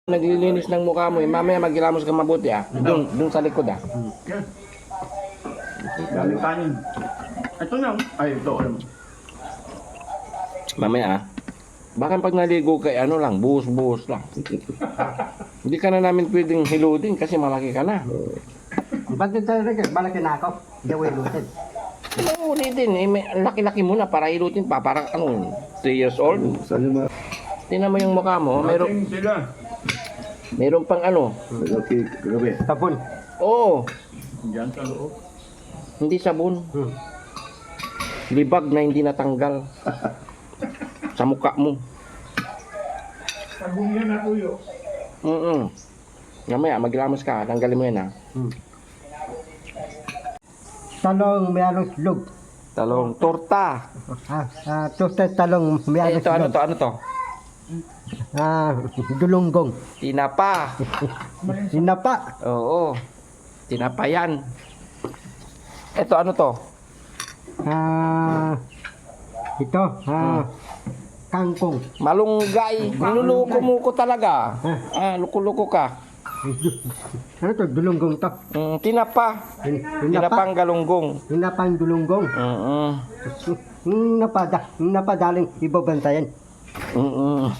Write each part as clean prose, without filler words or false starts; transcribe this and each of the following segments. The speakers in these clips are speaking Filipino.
Naglilinis ng mukha mo, mamaya maghilamos ka mabuti Doon sa likod Yan. Galing kanin. Ito na. Ay, ito. Mamaya baka pag naligo ka, buhos-buhos lang. Hindi ka na namin pwedeng hilutin kasi malaki ka na. Ba't ito rin? Malaki na ako. Hindi ako ilutin. Ulitin, laki-laki mo na para hilutin pa. Parang 3 years old. Tingnan mo yung mukha mo, Dating sila. meron pang Tapon. Oo, Diyan sa loob. hindi sabon. Libag na hindi natanggal. Sa mukha mo. Sabong yan na tuyo. Mamaya maghilamos ka, tanggalin mo yan Talong may along slug. Talong, torta. Toasted talong may along Ito, slug. ano to? Dulunggong. Tinapa. Sinapa. Oo. Tinapa yan. Ito, ano to? Ito. Kangkong. Malunggay. Niluluko mo ko talaga. Luko-luko ka. Ano to? Dulunggong to. Tinapa. Tinapang galunggong. Hinapang dulunggong. Napadaling ibabantayan.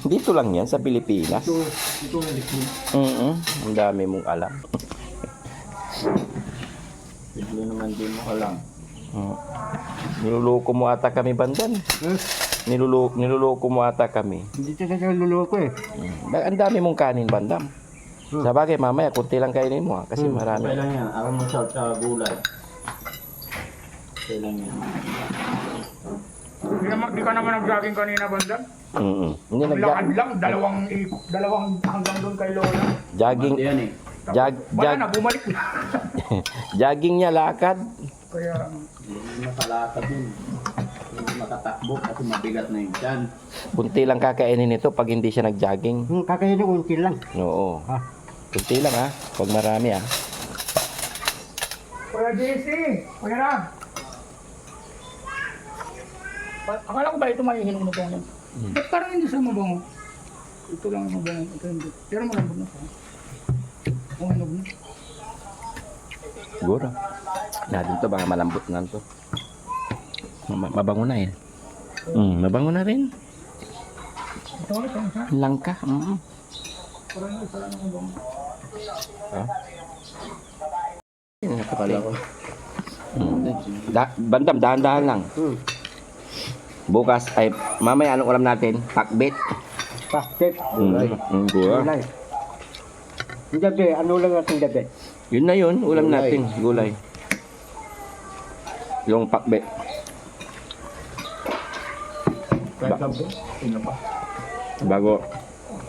Dito lang yan sa Pilipinas. Ito na likod. Ang dami mong alam. Ito naman din mo alam. Niluluko mo ata kami, Bandan. Niluluko mo ata kami. Hindi talaga luloko eh. Ang dami mong kanin, Bandam. Sa bagay, mamaya, kunti lang kainin mo kasi marami. Okay lang yan. Aram mo sa gulay. Okay lang yan. Di ka naman nag-jogging kanina, Bandam? Hindi Lakad lang, dalawang hanggang doon kay Lola. jogging. Mati yan eh. Wala na, bumalik. Jogging niya, lakad. Kaya, Hindi makalakad yun. Hindi makatakbo kasi mabigat na yung tiyan. Kunti lang kakainin nito pag hindi siya nag-jogging. Kakainin ko unti lang. Oo. Ah. Kunti lang pag marami Kuya JC, Kuya Ram. Akala ko ba ito maihinom mo ito? Ba't parang hindi siya mabango? Ito lang ang mabango, ito hindi. Pero malambot na siya. Kung hinog na. Siguro. Dito baka malambot na to. Mabango na eh. Mabango na rin. Ito ulit, ang isa. Langka. Parang isa lang ang mabango. Nakapala ko. Bandam, dahan-dahan lang. Bukas, mamaya anong ulam natin? Pakbet. Basket. Gulay. Gulay. Yung gabi, ano lang natin gabi? Yun na yun, ulam natin. Gulay. Yung pakbet. Kahit sabi, sino pa? Bago.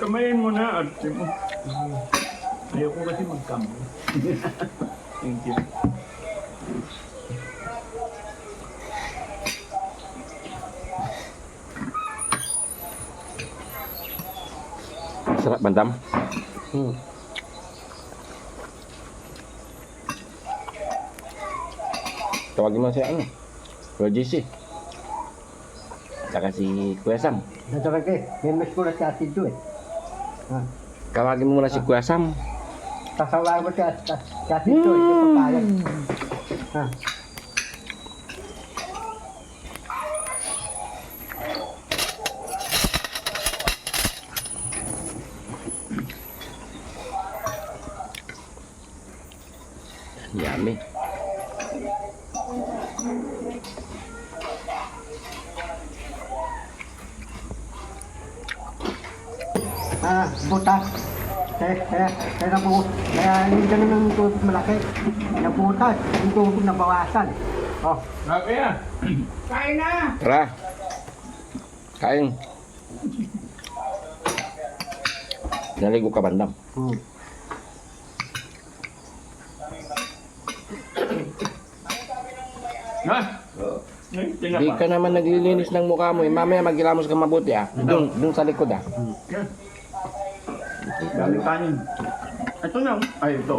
Kamayin mo na at mo. Ayoko kasi magkamay. Thank you. Sarap, Bandam. Tawagin mo siya, Kuya GC. Saka si Kuya Sam. Nadalag eh. May mas ko na si Ate Jo eh. Tawagin mo muna si Kuya Sam. Sasawaan mo si Ate Jo eh. Yung papayag. Yummy. Butas. Kaya nabutas. Kaya hindi ka naman yung tubig malaki. Nabutas. Yung tubig nabawasan. Oh. Grabe yan. Kain na! Tara. Kain. Naligo ka, Bandam. Ha? Di ka naman naglilinis ng mukha mo, mamaya maghilamos ka mabuti Doon sa likod Yan. Galing kanin. Ito na. Ay, ito.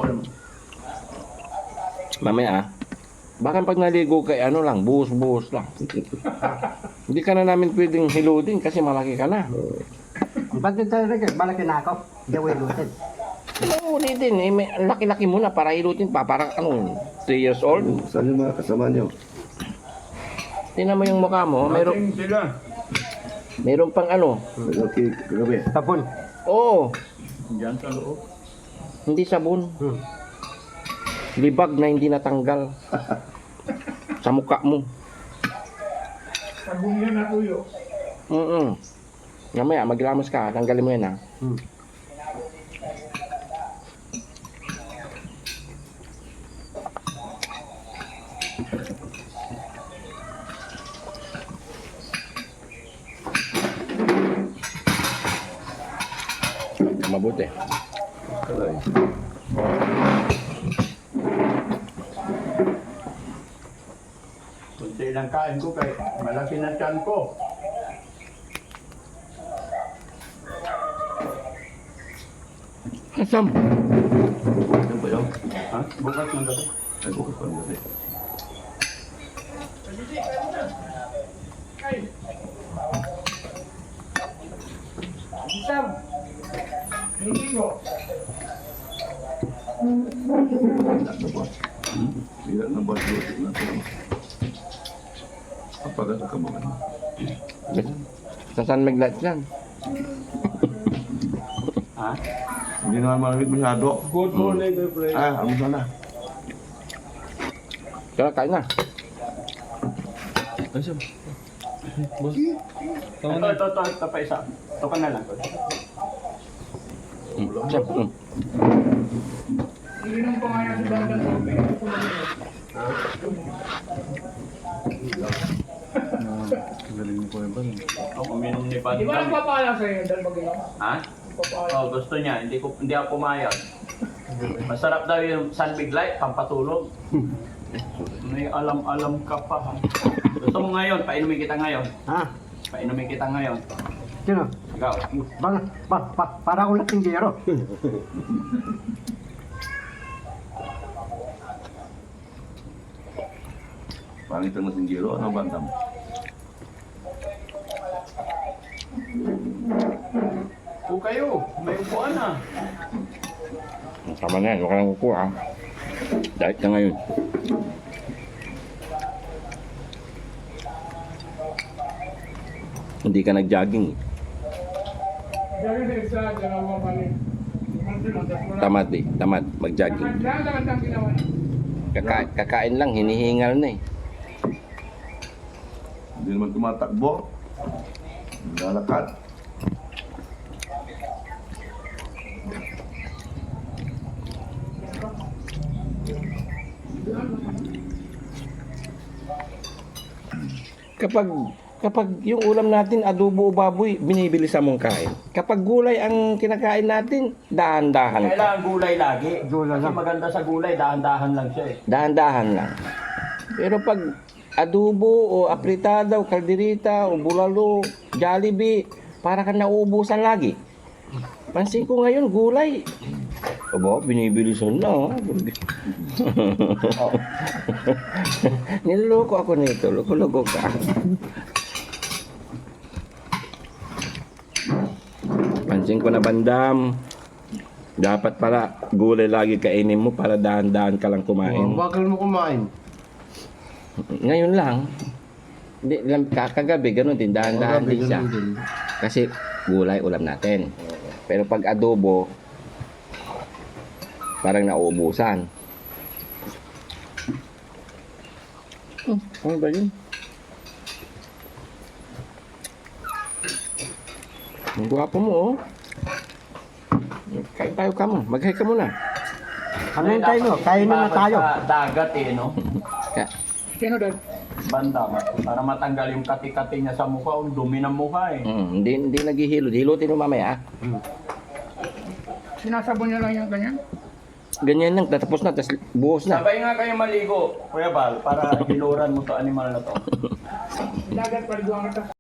Mamaya baka pag naligo ka, buhos-buhos lang. Hindi ka na namin pwedeng hilutin kasi malaki ka na. Ba't ito rin? Malaki na ako. Gawin lutin. Ano ulitin eh, may ang laki-laki mo na para hilutin pa, parang ano, 3 years old. Saan yung mga kasama niyo? Tingnan mo yung mukha mo, Lasing sila. mayroon pang ano. Okay, kagabi. Sabon. Oo, Diyan sa loob. hindi sabon. Hmm. Libag na hindi natanggal. Sa mukha mo. Sabong yan na tuyo. Mamaya, maglamos ka, tanggalin mo yan ha. Hmm. Mabuti. Aray. Kunti lang kain ko kay malaki na tiyan ko. Asam. Ano ba yun? Ha? Bukas ng gabi. Ay, bukas pa ng gabi. Isam. Hindi ko. Bilat na ba? Bilat na ba? Lutin na ito. Apagad ka mo ano? Sa San Miguel yan. Ha? Hindi naman malamig masyado. Good morning, my friend. Ah, ano sana? Kaya kain na. Ito pa isa. Ito ka na lang. Asam. Ininom ko nga yan si Bandan Tubig. Ako uminom ni Di ba Bandam. nagpapala sa'yo dahil mag-inom? Ha? Nagpapala. Oh, gusto niya. Hindi ako pumayag. Masarap daw yung San Big Light, pampatulog. May alam-alam ka pa ha. Gusto mo ngayon, painumin kita ngayon. Ha? Painumin kita ngayon. Sino? Ikaw. Para akong latinggero. Pangit ang masinggero, ano bandam? O kayo, may upuan na. Tama na yan, huwag ka nang kukuha. Diet ka ngayon. Hindi ka nag-jogging. Dahil sa isa, dalawa balik. Tamad eh, tamad, mag-jogging. Dahil sa kantang ginawa na. Kakain lang, hinihingal na eh. Hindi naman tumatakbo. Lalakad. Kapag yung ulam natin adobo o baboy, binibili sa mong kain. Kapag gulay ang kinakain natin, dahan-dahan ka. Kailangan gulay lagi. Gulay Kasi lang. maganda sa gulay, dahan-dahan lang siya eh. Dahan-dahan lang. Pero pag adobo o apritada o kalderita o bulalo, Jollibee, para ka nauubusan lagi. Pansin ko ngayon, gulay. Aba, binibili sa na. Oh. Niloloko ako nito. Loko-loko ka. Pansin ko na bandam. Dapat pala gulay lagi kainin mo para dahan-dahan ka lang kumain. Bakal mo kumain. Ngayon lang. Hindi, kagabi, ganun din. Dahan-dahan din siya. Kasi gulay ulam natin. Pero pag adobo, parang nauubusan. Ano ba yun? Ang gwapo mo, oh. Kain tayo ka mo. Mag-hi ka muna. Ano yung tayo? Kain na tayo. Sa dagat eh, no? Sino dad? Banda, para matanggal yung kati-kati niya sa mukha, ang dumi ng mukha eh. Hindi naghihilot. Hilutin mo mamaya, ah. Sinasabon niya lang yung ganyan? Ganyan lang. Tatapos na. Tapos buhos na. Sabay nga kayo maligo, Kuya Bal, para hiluran mo to animal na to. Dagat pa rin ka.